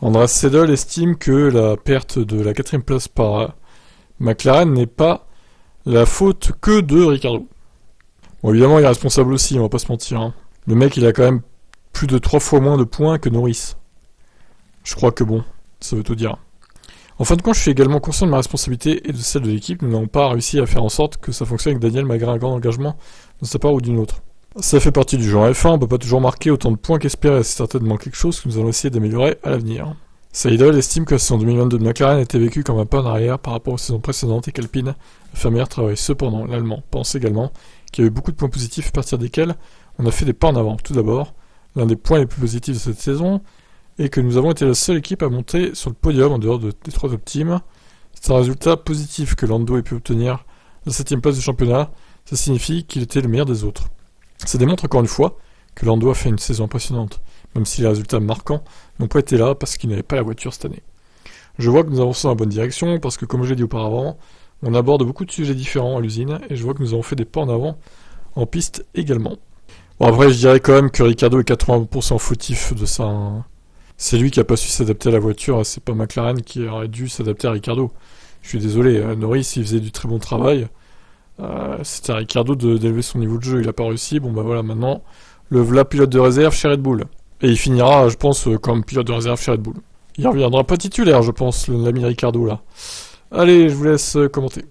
Andreas Seidel estime que la perte de la 4ème place par McLaren n'est pas la faute que de Ricciardo. Bon, évidemment, il est responsable aussi, on va pas se mentir. Hein. Le mec, il a quand même plus de 3 fois moins de points que Norris. Je crois que bon, ça veut tout dire. En fin de compte, je suis également conscient de ma responsabilité et de celle de l'équipe. Nous n'avons pas réussi à faire en sorte que ça fonctionne avec Daniel malgré un grand engagement de sa part ou d'une autre. Ça fait partie du jeu en F1, on peut pas toujours marquer autant de points qu'espérer, c'est certainement quelque chose que nous allons essayer d'améliorer à l'avenir. Seidel estime que la saison 2022 de McLaren a été vécue comme un pas en arrière par rapport aux saisons précédentes et qu'Alpine a fait un meilleur travail. Cependant, l'Allemand pense également qu'il y a eu beaucoup de points positifs à partir desquels on a fait des pas en avant. Tout d'abord, l'un des points les plus positifs de cette saison est que nous avons été la seule équipe à monter sur le podium en dehors des 3 top teams. C'est un résultat positif que Lando ait pu obtenir la 7ème place du championnat. Ça signifie qu'il était le meilleur des autres. Ça démontre encore une fois que Lando a fait une saison impressionnante, même si les résultats marquants n'ont pas été là parce qu'il n'avait pas la voiture cette année. Je vois que nous avançons dans la bonne direction parce que, comme je l'ai dit auparavant, on aborde beaucoup de sujets différents à l'usine et je vois que nous avons fait des pas en avant en piste également. Bon, après, je dirais quand même que Ricciardo est 80% fautif de ça. Hein. C'est lui qui a pas su s'adapter à la voiture, c'est pas McLaren qui aurait dû s'adapter à Ricciardo. Je suis désolé, Norris il faisait du très bon travail. C'était à Ricciardo d'élever son niveau de jeu, il a pas réussi. Bon bah voilà, maintenant, le voilà pilote de réserve chez Red Bull. Et il finira, je pense, comme pilote de réserve chez Red Bull. Il reviendra pas titulaire, je pense, l'ami Ricciardo là. Allez, je vous laisse commenter.